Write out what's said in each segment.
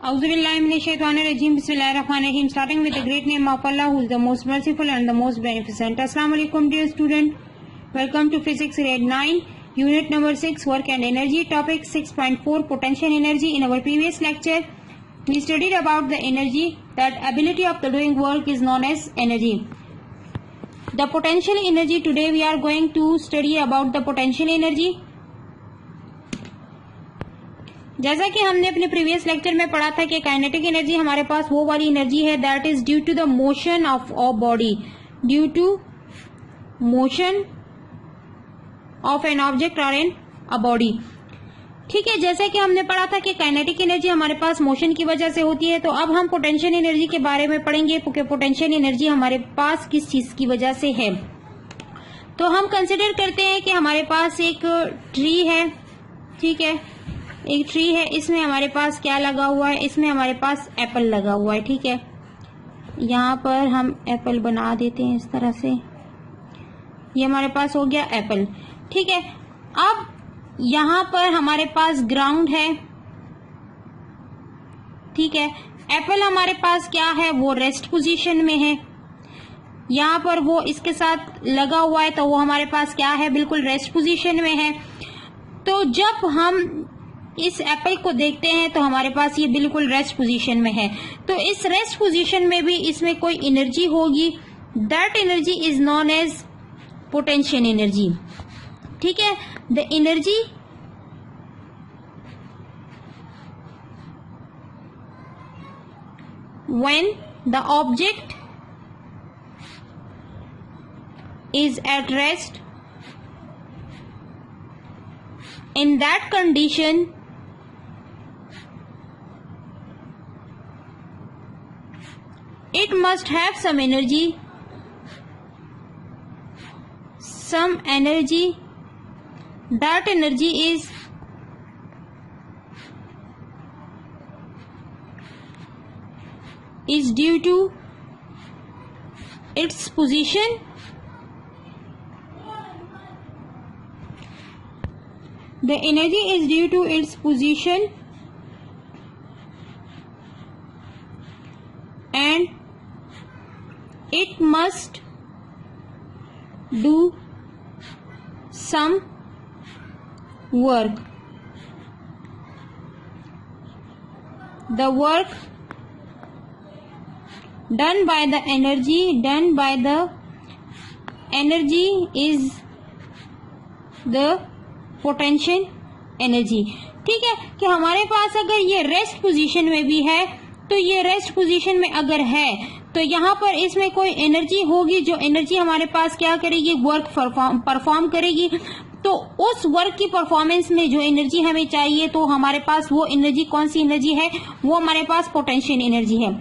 Auzubillahiminash-shaytanir-rajim. Bismillahir-rahmanir-rahim. Starting with the great name of Allah, who is the most merciful and the most beneficent. Assalamu alaikum, dear student. Welcome to Physics Grade 9, Unit number 6, Work and Energy. Topic 6.4, Potential Energy. In our previous lecture, we studied about the energy. That ability of the doing work is known as energy. The potential energy. Today we are going to study about the potential energy. जैसा कि हमने अपने previous lecture में पढ़ा था कि kinetic energy हमारे पास वो वाली एनर्जी है that is due to the motion of a body, due to motion of an object और एन अ बॉडी. ठीक है, जैसा कि हमने पढ़ा था कि काइनेटिक एनर्जी हमारे पास मोशन की वजह से होती है. तो अब हम पोटेंशियल एनर्जी के बारे में पढ़ेंगे क्योंकि पोटेंशियल एनर्जी हमारे पास किस चीज की वजह से है. तो हम कंसिडर करते हैं कि हमारे पास एक ट्री है. ठीक है, एक ट्री है, इसमें हमारे पास क्या लगा हुआ है, इसमें हमारे पास एप्पल लगा हुआ है. ठीक है, यहाँ पर हम एप्पल बना देते हैं इस तरह से. ये हमारे पास हो गया एप्पल. ठीक है, अब यहाँ पर हमारे पास ग्राउंड है. ठीक है, एप्पल हमारे पास क्या है, वो रेस्ट पोजीशन में है. यहाँ पर वो इसके साथ लगा हुआ है तो वो हमारे पास क्या है, बिल्कुल रेस्ट पोजीशन में है. तो जब हम इस एप्पल को देखते हैं तो हमारे पास ये बिल्कुल रेस्ट पोजीशन में है. तो इस रेस्ट पोजीशन में भी इसमें कोई एनर्जी होगी. That energy is known as potential energy. ठीक है, the energy when the object is at rest, in that condition it must have some energy. That energy is due to its position. The energy is due to its position and it must do some work. The work done by the energy is the potential energy. ठीक है, कि हमारे पास अगर ये rest position में भी है तो ये रेस्ट पोजीशन में अगर है तो यहाँ पर इसमें कोई एनर्जी होगी. जो एनर्जी हमारे पास क्या करेगी, वर्क परफॉर्म करेगी. तो उस वर्क की परफॉर्मेंस में जो एनर्जी हमें चाहिए तो हमारे पास वो एनर्जी कौन सी एनर्जी है, वो हमारे पास पोटेंशियल एनर्जी है.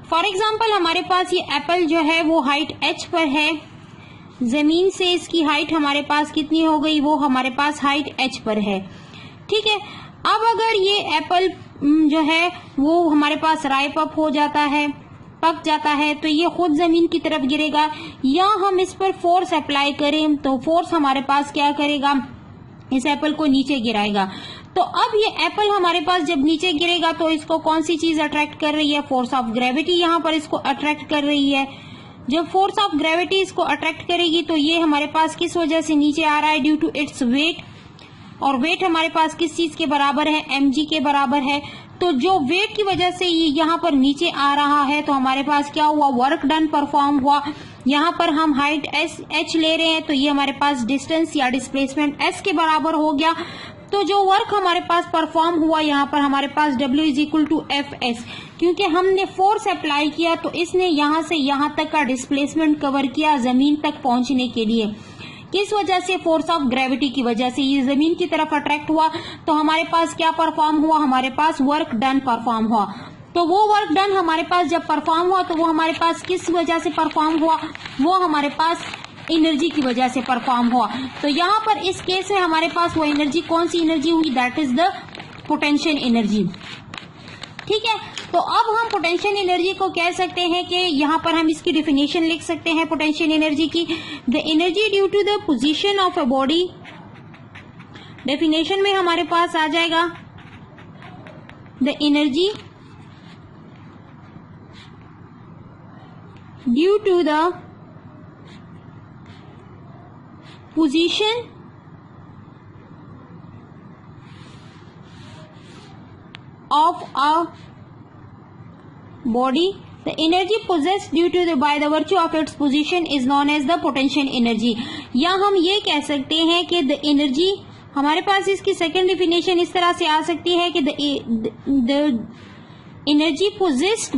फॉर एग्जाम्पल हमारे पास ये एप्पल जो है वो हाइट h पर है. जमीन से इसकी हाइट हमारे पास कितनी हो गई, वो हमारे पास हाइट h पर है. ठीक है, अब अगर ये एप्पल जो है वो हमारे पास राइप अप हो जाता है, पक जाता है, तो ये खुद जमीन की तरफ गिरेगा. या हम इस पर फोर्स अप्लाई करें तो फोर्स हमारे पास क्या करेगा, इस एप्पल को नीचे गिराएगा. तो अब ये एप्पल हमारे पास जब नीचे गिरेगा तो इसको कौन सी चीज अट्रैक्ट कर रही है, फोर्स ऑफ ग्रेविटी यहाँ पर इसको अट्रैक्ट कर रही है. जब फोर्स ऑफ ग्रेविटी इसको अट्रैक्ट करेगी तो ये हमारे पास किस वजह से नीचे आ रहा है, ड्यू टू इट्स वेट. और वेट हमारे पास किस चीज के बराबर है, mg के बराबर है. तो जो वेट की वजह से ये यहाँ पर नीचे आ रहा है तो हमारे पास क्या हुआ, वर्क डन परफॉर्म हुआ. यहाँ पर हम हाइट h ले रहे हैं तो ये हमारे पास डिस्टेंस या डिस्प्लेसमेंट s के बराबर हो गया. तो जो वर्क हमारे पास परफॉर्म हुआ यहाँ पर हमारे पास W is equal to Fs. क्योंकि हमने फोर्स अप्लाई किया तो इसने यहाँ से यहाँ तक का डिस्प्लेसमेंट कवर किया जमीन तक पहुंचने के लिए. किस वजह से, फोर्स ऑफ ग्रेविटी की वजह से ये जमीन की तरफ अट्रैक्ट हुआ. तो हमारे पास क्या परफॉर्म हुआ, हमारे पास वर्क डन परफॉर्म हुआ. तो वो वर्क डन हमारे पास जब परफॉर्म हुआ तो वो हमारे पास किस वजह से परफॉर्म हुआ, वो हमारे पास एनर्जी की वजह से परफॉर्म हुआ. तो यहाँ पर इस केस में हमारे पास वो एनर्जी कौन सी एनर्जी हुई, that is the potential energy. ठीक है, तो अब हम पोटेंशियल एनर्जी को कह सकते हैं कि यहाँ पर हम इसकी डेफिनेशन लिख सकते हैं पोटेंशियल एनर्जी की. The energy due to the position of a body, definition में हमारे पास आ जाएगा the energy due to the position of a body, the energy possessed due to the by the virtue of its position is known as the potential energy। या हम ये कह सकते हैं कि the energy, हमारे पास इसकी सेकेंड डिफिनेशन इस तरह से आ सकती है कि the energy possessed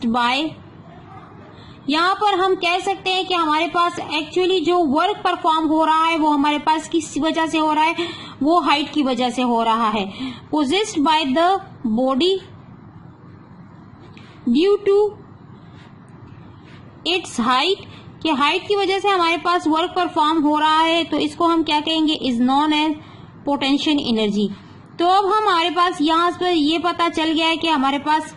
by यहाँ पर हम कह सकते हैं कि हमारे पास एक्चुअली जो वर्क परफॉर्म हो रहा है वो हमारे पास किस वजह से हो रहा है, वो हाइट की वजह से हो रहा है। Possessed by the body due to its height, कि हाइट की वजह से हमारे पास वर्क परफॉर्म हो रहा है, तो इसको हम क्या कहेंगे, is known as potential energy. तो अब हमारे पास यहाँ पर ये पता चल गया है कि हमारे पास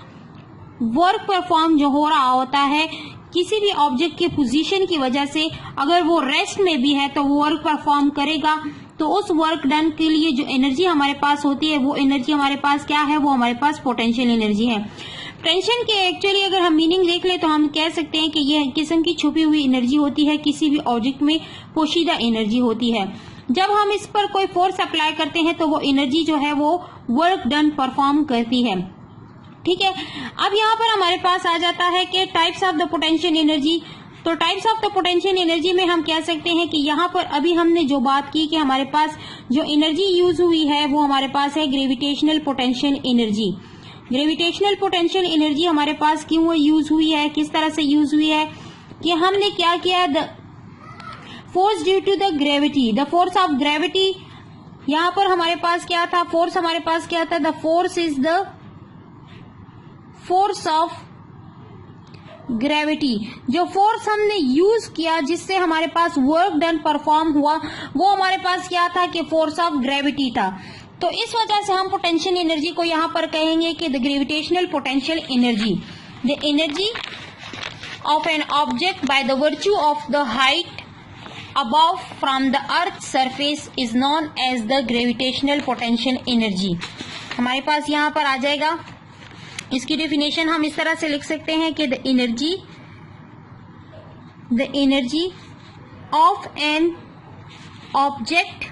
वर्क परफॉर्म जो हो रहा होता है किसी भी ऑब्जेक्ट के पोजीशन की वजह से, अगर वो रेस्ट में भी है तो वो वर्क परफॉर्म करेगा, तो उस वर्क डन के लिए जो एनर्जी हमारे पास होती है वो एनर्जी हमारे पास क्या है, वो हमारे पास पोटेंशियल एनर्जी है। पोटेंशियल के एक्चुअली अगर हम मीनिंग देख ले तो हम कह सकते हैं कि यह किस्म की छुपी हुई एनर्जी होती है, किसी भी ऑब्जेक्ट में पोशीदा एनर्जी होती है। जब हम इस पर कोई फोर्स अप्लाई करते हैं तो वो एनर्जी जो है वो वर्क डन परफॉर्म करती है। ठीक है, अब यहाँ पर हमारे पास आ जाता है कि types of the potential energy. तो types of the potential energy में हम कह सकते हैं कि यहाँ पर अभी हमने जो बात की कि हमारे पास जो एनर्जी यूज हुई है वो हमारे पास है gravitational potential energy. Gravitational potential energy हमारे पास क्यों यूज हुई है, किस तरह से यूज हुई है, कि हमने क्या किया, the force due to the gravity, the force of gravity. यहाँ पर हमारे पास क्या था, फोर्स हमारे पास क्या था, the force is the force of gravity. जो फोर्स हमने यूज किया जिससे हमारे पास वर्क डन परफॉर्म हुआ वो हमारे पास क्या था, कि फोर्स ऑफ ग्रेविटी था। तो इस वजह से हम पोटेंशियल एनर्जी को यहाँ पर कहेंगे कि the gravitational potential energy, the energy of an object by the virtue of the height above from the earth surface is known as the gravitational potential energy। हमारे पास यहाँ पर आ जाएगा, इसकी डेफिनेशन हम इस तरह से लिख सकते हैं कि the energy of an object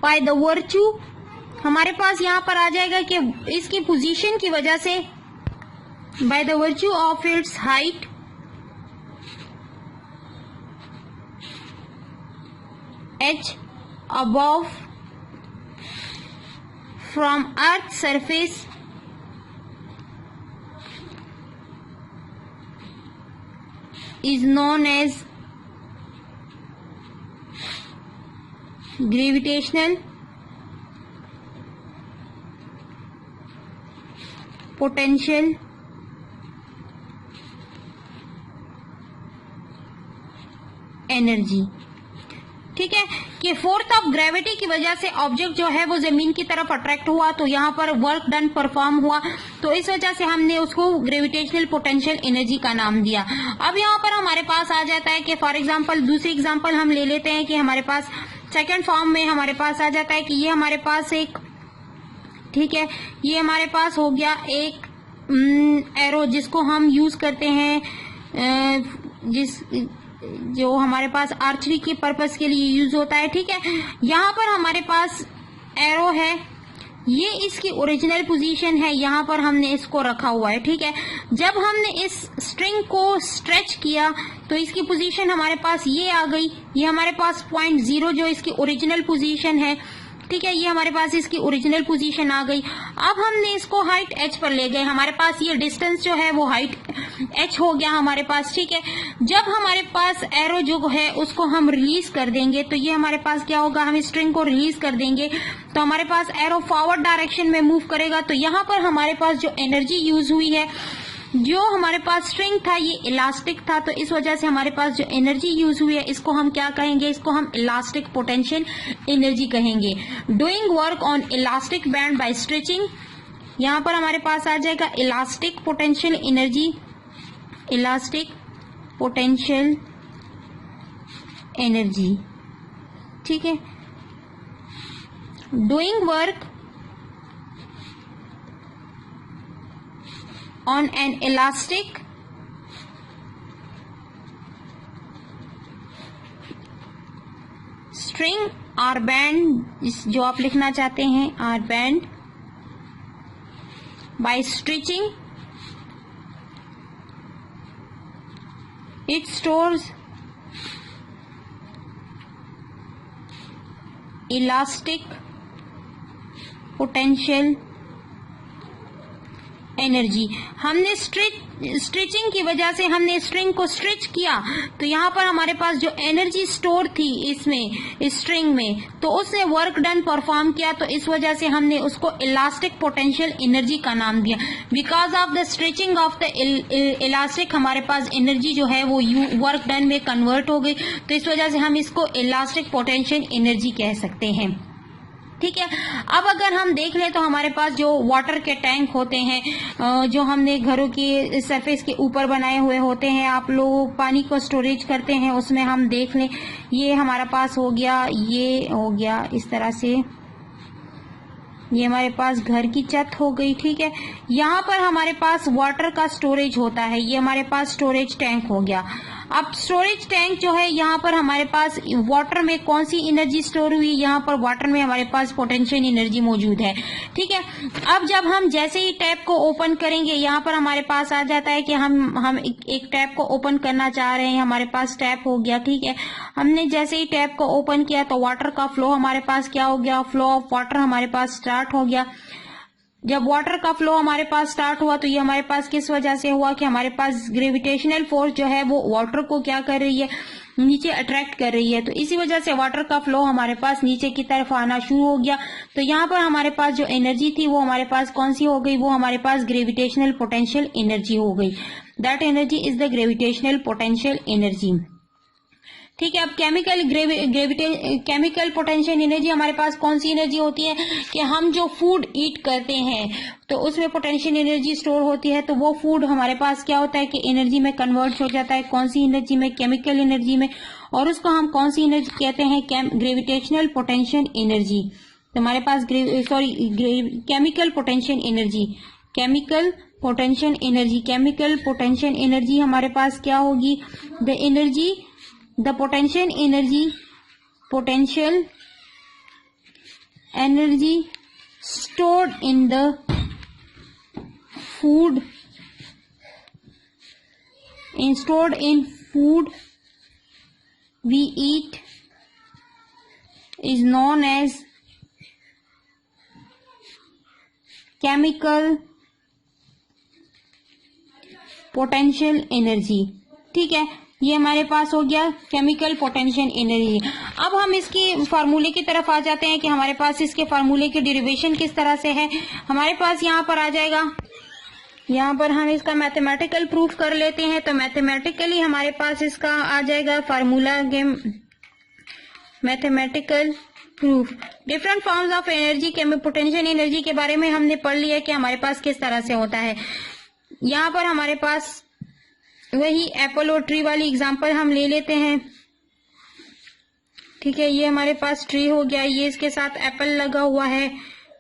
by the virtue, हमारे पास यहाँ पर आ जाएगा कि इसकी पोजीशन की वजह से, by the virtue of its height h above from earth surface is known as gravitational potential energy. ठीक है, कि फोर्स ऑफ ग्रेविटी की वजह से ऑब्जेक्ट जो है वो जमीन की तरफ अट्रैक्ट हुआ, तो यहाँ पर वर्क डन परफॉर्म हुआ, तो इस वजह से हमने उसको ग्रेविटेशनल पोटेंशियल एनर्जी का नाम दिया। अब यहाँ पर हमारे पास आ जाता है कि फॉर एग्जांपल, दूसरी एग्जांपल हम ले लेते हैं कि हमारे पास सेकंड फॉर्म में हमारे पास आ जाता है कि ये हमारे पास एक, ठीक है, ये हमारे पास हो गया एक एरो जिसको हम यूज करते हैं, जो हमारे पास आर्चरी के पर्पस के लिए यूज होता है। ठीक है, यहाँ पर हमारे पास एरो है, ये इसकी ओरिजिनल पोजीशन है, यहाँ पर हमने इसको रखा हुआ है। ठीक है, जब हमने इस स्ट्रिंग को स्ट्रेच किया तो इसकी पोजीशन हमारे पास ये आ गई, ये हमारे पास 0.0 जो इसकी ओरिजिनल पोजीशन है। ठीक है, ये हमारे पास इसकी ओरिजिनल पोजीशन आ गई। अब हमने इसको हाइट h पर ले गए, हमारे पास ये डिस्टेंस जो है वो हाइट h हो गया हमारे पास। ठीक है, जब हमारे पास एरो जो है उसको हम रिलीज कर देंगे तो ये हमारे पास क्या होगा, हम स्ट्रिंग को रिलीज कर देंगे तो हमारे पास एरो फॉरवर्ड डायरेक्शन में मूव करेगा। तो यहाँ पर हमारे पास जो एनर्जी यूज हुई है, जो हमारे पास स्ट्रिंग था ये इलास्टिक था, तो इस वजह से हमारे पास जो एनर्जी यूज हुई है इसको हम क्या कहेंगे, इसको हम इलास्टिक पोटेंशियल एनर्जी कहेंगे। Doing work on elastic band by stretching, यहाँ पर हमारे पास आ जाएगा elastic potential energy, elastic potential energy. ठीक है, doing work on an elastic string or band, जो आप लिखना चाहते हैं, or band by stretching it stores elastic potential energy. हमने स्ट्रेचिंग की वजह से हमने स्ट्रिंग को स्ट्रेच किया, तो यहाँ पर हमारे पास जो एनर्जी स्टोर थी इसमें, इस स्ट्रिंग में, तो उसने वर्क डन परफॉर्म किया, तो इस वजह से हमने उसको इलास्टिक पोटेंशियल एनर्जी का नाम दिया। Because of the stretching of the elastic हमारे पास एनर्जी जो है वो वर्क डन में कन्वर्ट हो गई, तो इस वजह से हम इसको इलास्टिक पोटेंशियल एनर्जी कह सकते हैं। ठीक है, अब अगर हम देख लें तो हमारे पास जो वाटर के टैंक होते हैं, जो हमने घरों की सरफेस के ऊपर बनाए हुए होते हैं, आप लोग पानी को स्टोरेज करते हैं, उसमें हम देख लें, ये हमारा पास हो गया, ये हो गया, इस तरह से ये हमारे पास घर की छत हो गई। ठीक है, यहाँ पर हमारे पास वाटर का स्टोरेज होता है, ये हमारे पास स्टोरेज टैंक हो गया। अब स्टोरेज टैंक जो है, यहाँ पर हमारे पास वाटर में कौन सी एनर्जी स्टोर हुई, यहाँ पर वाटर में हमारे पास पोटेंशियल एनर्जी मौजूद है। ठीक है, अब जब हम जैसे ही टैप को ओपन करेंगे, यहाँ पर हमारे पास आ जाता है कि हम एक टैप को ओपन करना चाह रहे हैं, हमारे पास टैप हो गया। ठीक है, हमने जैसे ही टैप को ओपन किया तो वाटर का फ्लो हमारे पास क्या हो गया, फ्लो ऑफ वाटर हमारे पास स्टार्ट हो गया। जब वाटर का फ्लो हमारे पास स्टार्ट हुआ तो ये हमारे पास किस वजह से हुआ कि हमारे पास ग्रेविटेशनल फोर्स जो है वो वाटर को क्या कर रही है, नीचे अट्रैक्ट कर रही है, तो इसी वजह से वाटर का फ्लो हमारे पास नीचे की तरफ आना शुरू हो गया। तो यहाँ पर हमारे पास जो एनर्जी थी वो हमारे पास कौन सी हो गई, वो हमारे पास ग्रेविटेशनल पोटेंशियल एनर्जी हो गई। That energy is the gravitational potential energy. ठीक है, अब केमिकल पोटेंशियल एनर्जी हमारे पास कौन सी एनर्जी होती है कि हम जो फूड ईट करते हैं तो उसमें पोटेंशियल एनर्जी स्टोर होती है, तो वो फूड हमारे पास क्या होता है कि एनर्जी में कन्वर्ट हो जाता है। कौन सी एनर्जी में, केमिकल एनर्जी में, और उसको हम कौन सी एनर्जी कहते हैं, ग्रेविटेशनल पोटेंशियल एनर्जी। तो हमारे पास chemical potential energy, chemical potential energy, chemical potential energy हमारे पास क्या होगी, the energy, the potential energy stored in the food, stored in food we eat is known as chemical potential energy। ठीक है, ये हमारे पास हो गया केमिकल पोटेंशियल एनर्जी। अब हम इसकी फार्मूले की तरफ आ जाते हैं कि हमारे पास इसके फार्मूले की डेरिवेशन किस तरह से है। हमारे पास यहाँ पर आ जाएगा, यहाँ पर हम इसका मैथमेटिकल प्रूफ कर लेते हैं, तो मैथमेटिकली हमारे पास इसका आ जाएगा फार्मूला के mathematical proof. Different forms of energy, potential energy के बारे में हमने पढ़ लिया कि हमारे पास किस तरह से होता है। यहाँ पर हमारे पास वही एप्पल और ट्री वाली एग्जांपल हम ले लेते हैं। ठीक है, ये हमारे पास ट्री हो गया, ये इसके साथ एप्पल लगा हुआ है।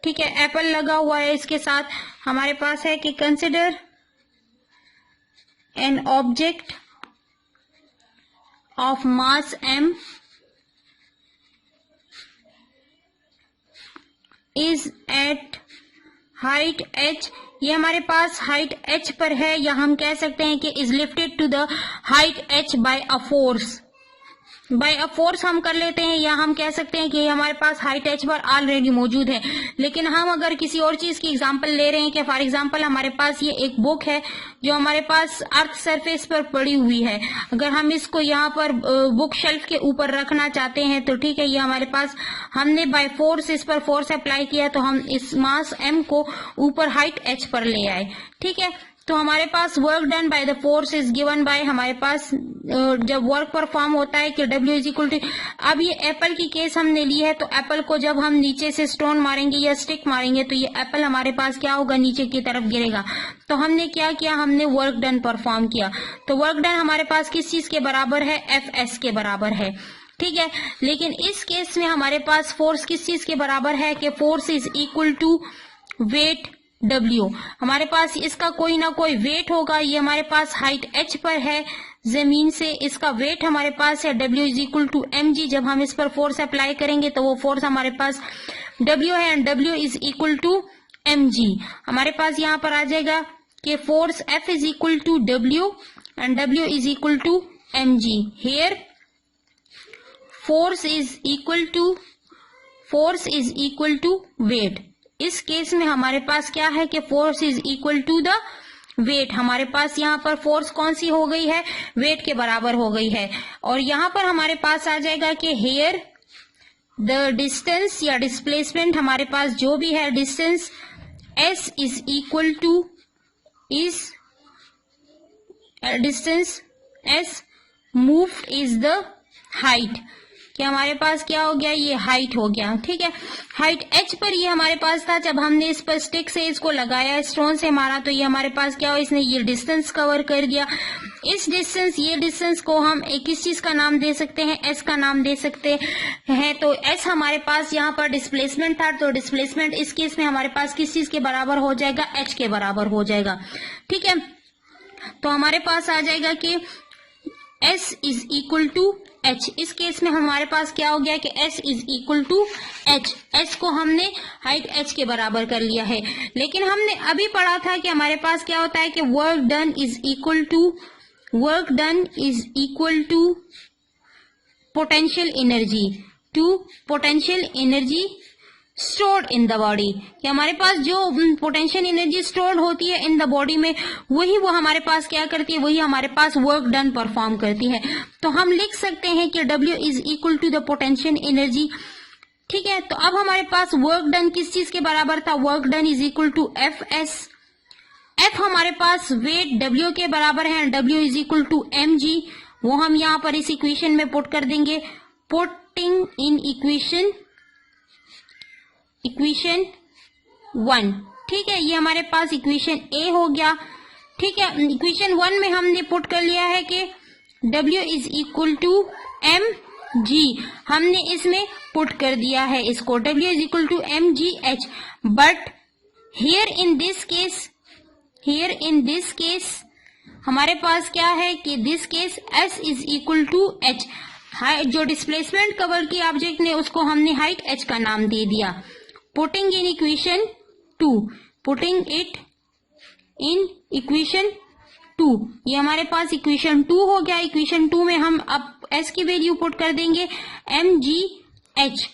ठीक है, एप्पल लगा हुआ है, इसके साथ हमारे पास है कि consider an object of mass m is at height h। ये हमारे पास हाइट h पर है, या हम कह सकते हैं कि is lifted to the height h by a force. By a force हम कर लेते हैं, या हम कह सकते हैं कि हमारे पास हाइट h पर ऑलरेडी मौजूद है। लेकिन हम अगर किसी और चीज की एग्जांपल ले रहे हैं कि फॉर एग्जांपल हमारे पास ये एक बुक है जो हमारे पास अर्थ सरफेस पर पड़ी हुई है, अगर हम इसको यहाँ पर बुक शेल्फ के ऊपर रखना चाहते हैं तो ठीक है, ये हमारे पास हमने बाय फोर्स इस पर फोर्स अप्लाई किया, तो हम इस मास m को ऊपर हाइट h पर ले आए। ठीक है, तो हमारे पास work done by the force is given by, हमारे पास जब वर्क परफॉर्म होता है कि W इज इक्वल टू, अब ये एप्पल की केस हमने ली है, तो एप्पल को जब हम नीचे से स्टोन मारेंगे या स्टिक मारेंगे तो ये एप्पल हमारे पास क्या होगा, नीचे की तरफ गिरेगा। तो हमने क्या किया, हमने वर्क डन परफॉर्म किया। तो वर्क डन हमारे पास किस चीज के बराबर है, Fs के बराबर है। ठीक है, लेकिन इस केस में हमारे पास फोर्स किस चीज के बराबर है कि force is equal to weight W। हमारे पास इसका कोई ना कोई वेट होगा, ये हमारे पास हाइट h पर है जमीन से, इसका वेट हमारे पास है W is equal to mg। जब हम इस पर फोर्स अप्लाई करेंगे तो वो फोर्स हमारे पास W है and W is equal to mg। हमारे पास यहाँ पर आ जाएगा कि force F is equal to W and W is equal to mg। Here force is equal to weight. इस केस में हमारे पास क्या है कि force is equal to the weight. हमारे पास यहाँ पर फोर्स कौन सी हो गई है, वेट के बराबर हो गई है। और यहाँ पर हमारे पास आ जाएगा कि हेयर द डिस्टेंस या डिस्प्लेसमेंट, हमारे पास जो भी है distance s is equal to distance s moved is the height, कि हमारे पास क्या हो गया, ये हाइट हो गया। ठीक है, हाइट h पर ये हमारे पास था। जब हमने इस पर स्टिक से इसको लगाया, स्टोन से मारा, तो ये हमारे पास क्या हो, इसने ये डिस्टेंस कवर कर दिया। इस डिस्टेंस, ये डिस्टेंस को हम एक किस चीज का नाम दे सकते हैं, s का नाम दे सकते हैं। तो s हमारे पास यहाँ पर डिस्प्लेसमेंट था, तो डिस्प्लेसमेंट इस केस में हमारे पास किस चीज के बराबर हो जाएगा, h के बराबर हो जाएगा। ठीक है, तो हमारे पास आ जाएगा कि s is equal to h। इस केस में हमारे पास क्या हो गया कि s is equal to h। h को हमने हाइट h के बराबर कर लिया है। लेकिन हमने अभी पढ़ा था कि हमारे पास क्या होता है कि work done is equal to potential energy stored in the body, कि हमारे पास जो पोटेंशियल एनर्जी स्टोर्ड होती है इन द बॉडी में, वही वो हमारे पास क्या करती है, वही हमारे पास वर्क डन परफॉर्म करती है। तो हम लिख सकते हैं कि W is equal to the potential energy. ठीक है, तो अब हमारे पास वर्क डन किस चीज के बराबर था, work done is equal to Fs। F हमारे पास वेट W के बराबर है, W is equal to mg। वो हम यहाँ पर इस इक्वेशन में पुट कर देंगे, पुटिंग इन इक्वेशन 1। ठीक है, ये हमारे पास इक्वेशन A हो गया। ठीक है, इक्वेशन 1 में हमने पुट कर लिया है कि W is equal to mg, हमने इसमें पुट कर दिया है इसको, W is equal to mgh। But here in this case हमारे पास क्या है कि this case s is equal to h। जो डिस्प्लेसमेंट कवर की ऑब्जेक्ट ने, उसको हमने हाइट h का नाम दे दिया। पुटिंग इन इक्वेशन 2, ये हमारे पास इक्वेशन 2 हो गया। इक्वेशन 2 में हम अब s की वैल्यू पुट कर देंगे mgh।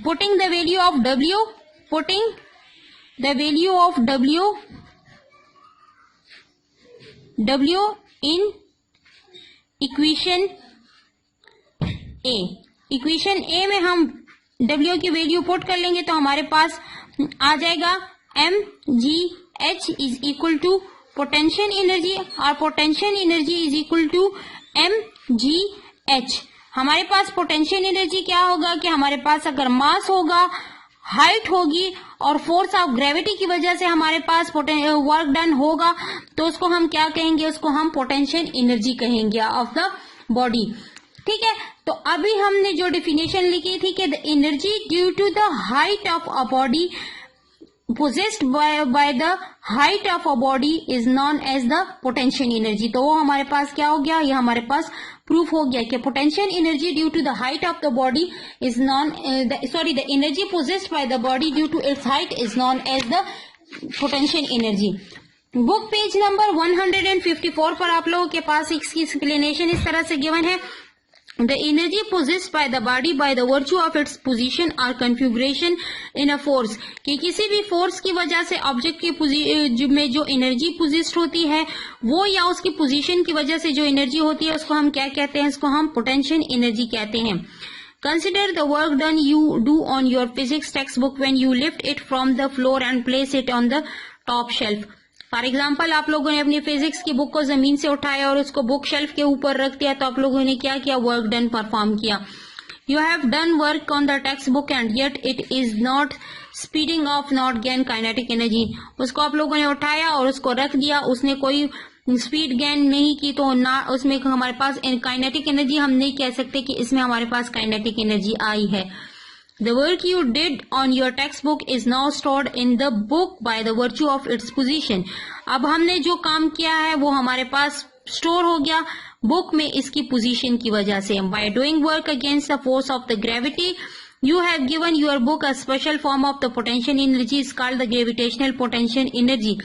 Putting the value of W in equation A। Equation A में हम W की वैल्यू पुट कर लेंगे तो हमारे पास आ जाएगा mgh is equal to potential energy, और potential energy is equal to mgh। हमारे पास पोटेंशियल एनर्जी क्या होगा कि हमारे पास अगर मास होगा, हाइट होगी और फोर्स ऑफ ग्रेविटी की वजह से हमारे पास वर्क डन होगा, तो उसको हम क्या कहेंगे, उसको हम पोटेंशियल एनर्जी कहेंगे ऑफ द बॉडी। ठीक है, तो अभी हमने जो डेफिनेशन लिखी थी कि the energy due to the height of a body possessed by the height of a body is known as the potential energy। तो वो हमारे पास क्या हो गया, ये हमारे पास प्रूफ हो गया कि potential energy due to the height of the body is known the energy possessed by the body due to its height is known as the potential energy। Book page number 154 पर आप लोगों के पास इसकी explanation इस तरह से given है, The energy possessed by the body by the virtue of its position or configuration in a force, कि किसी भी फोर्स की वजह से ऑब्जेक्ट के में जो एनर्जी पोजिस्ट होती है वो, या उसकी पोजीशन की वजह से जो एनर्जी होती है, उसको हम क्या कहते हैं, इसको हम पोटेंशियल एनर्जी कहते हैं। Consider the work done you do on your physics textbook when you lift it from the floor and place it on the top shelf। For example, आप लोगों ने अपनी फिजिक्स की बुक को जमीन से उठाया और उसको बुक शेल्फ के ऊपर रख दिया, तो आप लोगों ने क्या किया, वर्क डन परफॉर्म किया। You have done work on the text book and yet it is not speeding of, not gain kinetic energy. उसको आप लोगों ने उठाया और उसको रख दिया, उसने कोई स्पीड गेन नहीं की, तो ना उसमें हमारे पास काइनेटिक एनर्जी हम नहीं कह सकते कि इसमें हमारे पास काइनेटिक एनर्जी आई है। The work you did on your textbook is now stored in the book by the virtue of its position. अब हमने जो काम किया है वो हमारे पास स्टोर हो गया बुक में इसकी पोजीशन की वजह से. By doing work against the force of the gravity, you have given your book a special form of the potential energy is called the gravitational potential energy.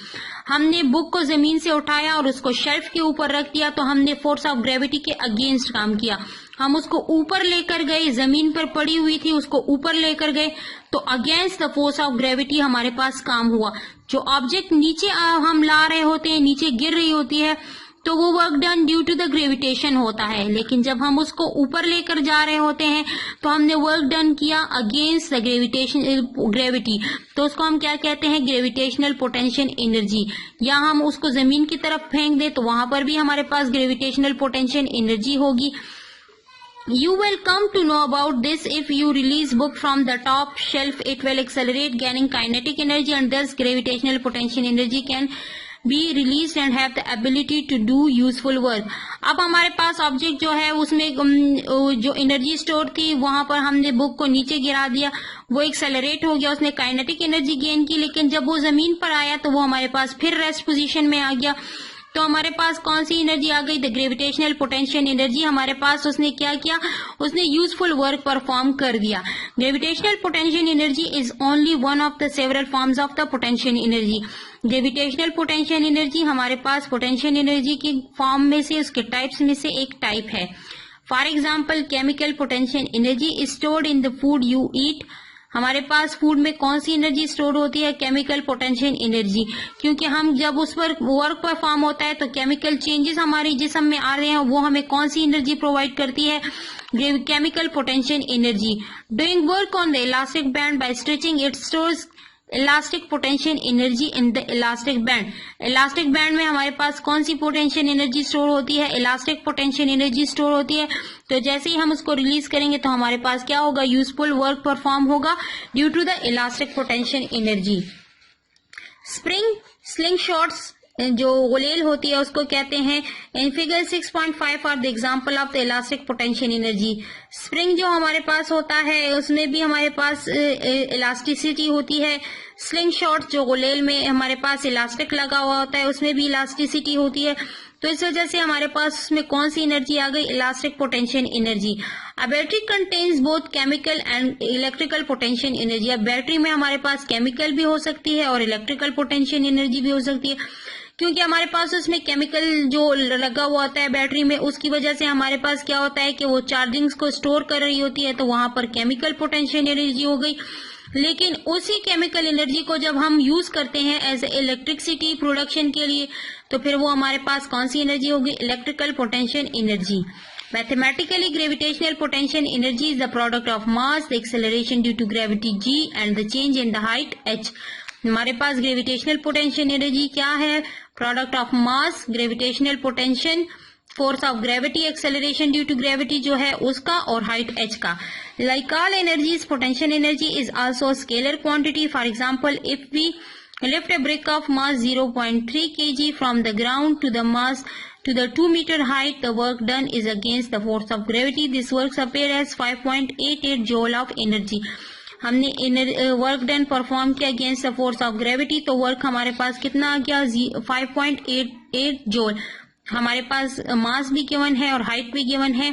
हमने बुक को जमीन से उठाया और उसको शेल्फ के ऊपर रख दिया तो हमने फोर्स ऑफ ग्रेविटी के अगेंस्ट काम किया. हम उसको ऊपर लेकर गए, जमीन पर पड़ी हुई थी उसको ऊपर लेकर गए तो against the force of gravity हमारे पास काम हुआ. जो ऑब्जेक्ट नीचे हम ला रहे होते हैं, नीचे गिर रही होती है तो वो work done due to the gravitation होता है. लेकिन जब हम उसको ऊपर लेकर जा रहे होते हैं तो हमने वर्क डन किया अगेंस्ट द ग्रेविटी. तो उसको हम क्या कहते हैं? Gravitational potential energy. या हम उसको जमीन की तरफ फेंक दें तो वहां पर भी हमारे पास ग्रेविटेशनल पोटेंशियल एनर्जी होगी. You will come to know about this if you release book from the top shelf. It will accelerate, gaining kinetic energy, and thus gravitational potential energy can be released and have the ability to do useful work. अब हमारे पास object जो है उसमें जो energy store थी वहां पर हमने बुक को नीचे गिरा दिया, वो एक्सेलरेट हो गया, उसने काइनेटिक एनर्जी गेन की. लेकिन जब वो जमीन पर आया तो वो हमारे पास फिर रेस्ट पोजीशन में आ गया. तो हमारे पास कौन सी एनर्जी आ गई? द ग्रेविटेशनल पोटेंशियल एनर्जी हमारे पास. उसने क्या किया? उसने यूजफुल वर्क परफॉर्म कर दिया. Gravitational potential energy is only one of the several forms of the potential energy. Gravitational potential energy हमारे पास पोटेंशियल एनर्जी की फॉर्म में से, उसके टाइप्स में से एक टाइप है. For example, chemical potential energy is stored in the food you eat. हमारे पास फूड में कौन सी एनर्जी स्टोर होती है? Chemical potential energy. क्योंकि हम जब उस पर वर्क परफॉर्म होता है तो केमिकल चेंजेस हमारे जिस्म में आ रहे हैं, वो हमें कौन सी एनर्जी प्रोवाइड करती है? Chemical potential energy. Doing work on the elastic band by stretching it stores elastic potential energy in the elastic band. Elastic band में हमारे पास कौन सी पोटेंशियल एनर्जी स्टोर होती है? इलास्टिक पोटेंशियल एनर्जी स्टोर होती है. तो जैसे ही हम उसको रिलीज करेंगे तो हमारे पास क्या होगा? यूजफुल वर्क परफॉर्म होगा due to the elastic potential energy. Spring sling shots जो गोलेल होती है उसको कहते हैं. In figure 6.5 are the example of the elastic potential energy. Spring जो हमारे पास होता है उसमें भी हमारे पास इलास्टिसिटी होती है. स्लिंग शॉट जो गोलेल में हमारे पास इलास्टिक लगा हुआ होता है उसमें भी इलास्टिसिटी होती है. तो इस वजह से हमारे पास उसमें कौन सी एनर्जी आ गई? Elastic potential energy. A battery contains both chemical and electrical potential energy. अब बैटरी में हमारे पास केमिकल भी हो सकती है और इलेक्ट्रिकल पोटेंशियल एनर्जी भी हो सकती है. क्योंकि हमारे पास उसमें केमिकल जो लगा हुआ होता है बैटरी में, उसकी वजह से हमारे पास क्या होता है कि वो चार्जिंग्स को स्टोर कर रही होती है, तो वहां पर केमिकल पोटेंशियल एनर्जी हो गई. लेकिन उसी केमिकल एनर्जी को जब हम यूज करते हैं एज इलेक्ट्रिसिटी प्रोडक्शन के लिए तो फिर वो हमारे पास कौन सी एनर्जी होगी? Electrical potential energy. Mathematically, gravitational potential energy is the product of mass, the acceleration due to gravity g, and the change in the height h. हमारे पास ग्रेविटेशनल पोटेंशियल एनर्जी क्या है? Product of mass, gravitational potential, force of gravity, acceleration due to gravity जो है उसका, और height h का. Like all energies, potential energy is also scalar quantity. For example, if we lift a brick of mass 0.3 kg from the ground to the 2 meter height, the work done is against the force of gravity. This work appear as 5.88 joule of energy. हमने work done perform किया against the force of gravity, तो work हमारे पास कितना आ गया? 5.88 जोल. हमारे पास मास भी given है और हाइट भी गिवन है,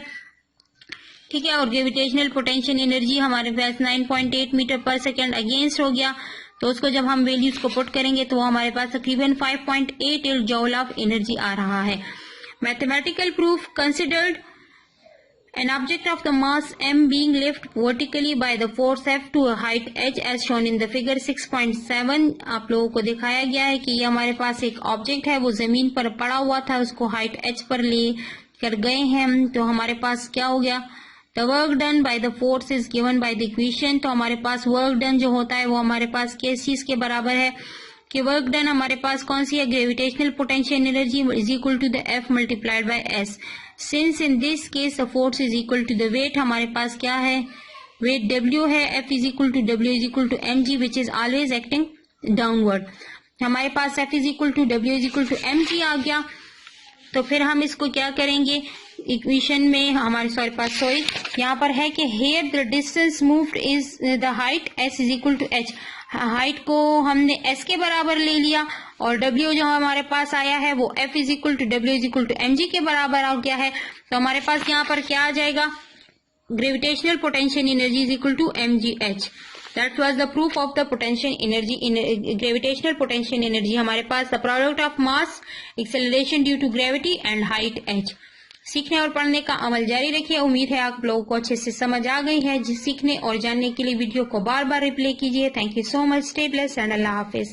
ठीक है. और ग्रेविटेशनल पोटेंशियल एनर्जी हमारे पास 9.8 मीटर पर सेकेंड अगेंस्ट हो गया. तो उसको जब हम वैल्यूज को पुट करेंगे तो वो हमारे पास तकरीबन 5.88 जॉल ऑफ एनर्जी आ रहा है. Mathematical proof considered an object of the mass m being lifted vertically by the force F to a height h as shown in the figure 6.7. आप लोगों को दिखाया गया है कि ये हमारे पास एक ऑब्जेक्ट है, वो जमीन पर पड़ा हुआ था, उसको हाइट h पर ले कर गए हैं हम. तो हमारे पास क्या हो गया? The work done by the force is given by the equation. तो हमारे पास वर्क डन जो होता है वो हमारे पास किस चीज के बराबर है कि वर्क डन हमारे पास कौन सी है? Gravitational potential energy is equal to the F multiplied by S. Since in this case the force is equal to the weight, हमारे पास क्या है? वेट W है. F is equal to W is equal to mg which is always acting downward. हमारे पास F is equal to W is equal to mg आ गया. तो फिर हम इसको क्या करेंगे इक्वेशन में हमारे पास यहाँ पर है कि here the distance moved is the height s is equal to h। Height को हमने s के बराबर ले लिया और w जो हमारे पास आया है वो f is equal to w is equal to mg के बराबर आ गया है। तो हमारे पास यहाँ पर क्या आ जाएगा, gravitational potential energy is equal to mgh। That was the proof of the potential energy in gravitational potential energy। हमारे पास the product of mass, acceleration due to gravity and height h। सीखने और पढ़ने का अमल जारी रखिए। उम्मीद है आप लोगों को अच्छे से समझ आ गई है। सीखने और जानने के लिए वीडियो को बार बार रिप्ले कीजिए। Thank you so much. Stay blessed and Allah Hafiz.